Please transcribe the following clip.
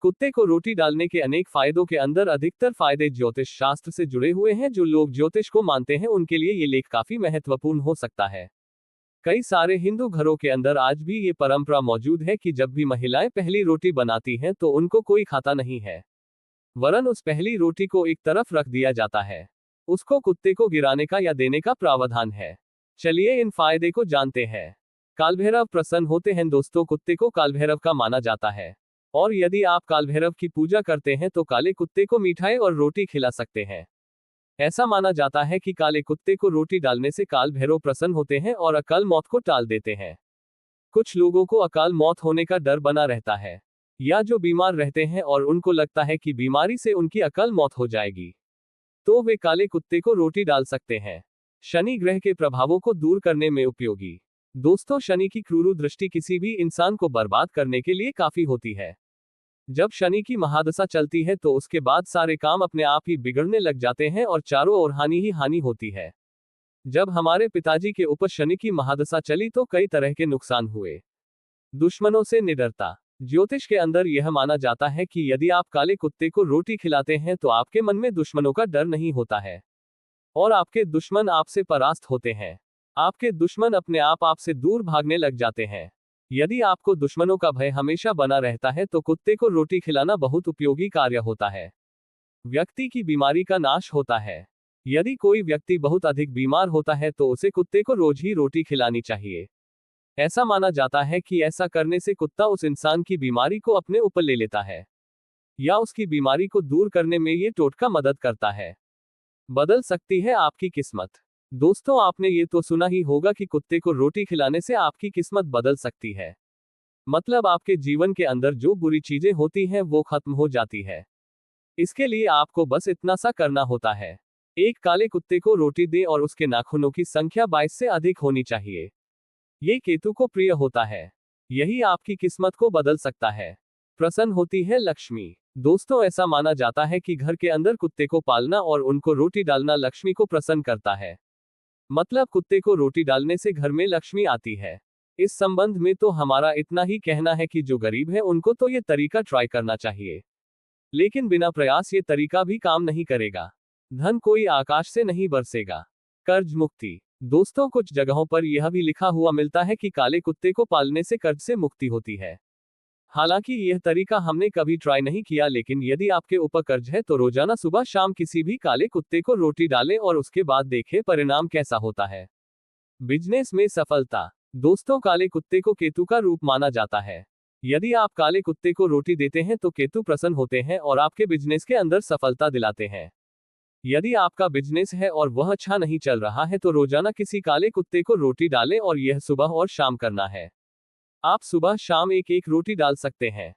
कुत्ते को रोटी डालने के अनेक फायदों के अंदर अधिकतर फायदे ज्योतिष शास्त्र से जुड़े हुए हैं। जो लोग ज्योतिष को मानते हैं उनके लिए ये लेख काफी महत्वपूर्ण हो सकता है। कई सारे हिंदू घरों के अंदर आज भी ये परंपरा मौजूद है कि जब भी महिलाएं पहली रोटी बनाती हैं तो उनको कोई खाता नहीं है, वरन उस पहली रोटी को एक तरफ रख दिया जाता है। उसको कुत्ते को गिराने का या देने का प्रावधान है। चलिए इन फायदे को जानते हैं। कालभैरव प्रसन्न होते हैं। दोस्तों, कुत्ते को कालभैरव का माना जाता है और यदि आप कालभैरव की पूजा करते हैं तो काले कुत्ते को मिठाई और रोटी खिला सकते हैं। ऐसा माना जाता है कि काले कुत्ते को रोटी डालने से काल भैरव प्रसन्न होते हैं और अकाल मौत को टाल देते हैं। कुछ लोगों को अकाल मौत होने का डर बना रहता है, या जो बीमार रहते हैं और उनको लगता है कि बीमारी से उनकी अकाल मौत हो जाएगी, तो वे काले कुत्ते को रोटी डाल सकते हैं। शनि ग्रह के प्रभावों को दूर करने में उपयोगी। दोस्तों, शनि की क्रूर दृष्टि किसी भी इंसान को बर्बाद करने के लिए काफी होती है। जब शनि की महादशा चलती है तो उसके बाद सारे काम अपने आप ही बिगड़ने लग जाते हैं और चारों ओर हानि ही हानि होती है। जब हमारे पिताजी के ऊपर शनि की महादशा चली तो कई तरह के नुकसान हुए। दुश्मनों से निडरता। ज्योतिष के अंदर यह माना जाता है कि यदि आप काले कुत्ते को रोटी खिलाते हैं तो आपके मन में दुश्मनों का डर नहीं होता है और आपके दुश्मन आपसे परास्त होते हैं। आपके दुश्मन अपने आप आपसे दूर भागने लग जाते हैं। यदि आपको दुश्मनों का भय हमेशा बना रहता है तो कुत्ते को रोटी खिलाना बहुत उपयोगी कार्य होता है। व्यक्ति की बीमारी का नाश होता है। यदि कोई व्यक्ति बहुत अधिक बीमार होता है तो उसे कुत्ते को रोज ही रोटी खिलानी चाहिए। ऐसा माना जाता है कि ऐसा करने से कुत्ता उस इंसान की बीमारी को अपने ऊपर ले लेता है या उसकी बीमारी को दूर करने में ये टोटका मदद करता है। बदल सकती है आपकी किस्मत। दोस्तों, आपने ये तो सुना ही होगा कि कुत्ते को रोटी खिलाने से आपकी किस्मत बदल सकती है। मतलब आपके जीवन के अंदर जो बुरी चीजें होती हैं वो खत्म हो जाती है। इसके लिए आपको बस इतना सा करना होता है। एक काले कुत्ते को रोटी दें और उसके नाखूनों की संख्या 22 से अधिक होनी चाहिए। ये केतु को प्रिय होता है। यही आपकी किस्मत को बदल सकता है। प्रसन्न होती है लक्ष्मी। दोस्तों, ऐसा माना जाता है कि घर के अंदर कुत्ते को पालना और उनको रोटी डालना लक्ष्मी को प्रसन्न करता है। मतलब कुत्ते को रोटी डालने से घर में लक्ष्मी आती है। इस संबंध में तो हमारा इतना ही कहना है कि जो गरीब है उनको तो ये तरीका ट्राई करना चाहिए, लेकिन बिना प्रयास ये तरीका भी काम नहीं करेगा। धन कोई आकाश से नहीं बरसेगा। कर्ज मुक्ति। दोस्तों, कुछ जगहों पर यह भी लिखा हुआ मिलता है कि काले कुत्ते को पालने से कर्ज से मुक्ति होती है। हालांकि यह तरीका हमने कभी ट्राई नहीं किया, लेकिन यदि आपके ऊपर कर्ज है तो रोजाना सुबह शाम किसी भी काले कुत्ते को रोटी डालें और उसके बाद देखें परिणाम कैसा होता है। बिजनेस में सफलता। दोस्तों, काले कुत्ते को केतु का रूप माना जाता है। यदि आप काले कुत्ते को रोटी देते हैं तो केतु प्रसन्न होते हैं और आपके बिजनेस के अंदर सफलता दिलाते हैं। यदि आपका बिजनेस है और वह अच्छा नहीं चल रहा है तो रोजाना किसी काले कुत्ते को रोटी डालें और यह सुबह और शाम करना है। आप सुबह शाम एक एक रोटी डाल सकते हैं।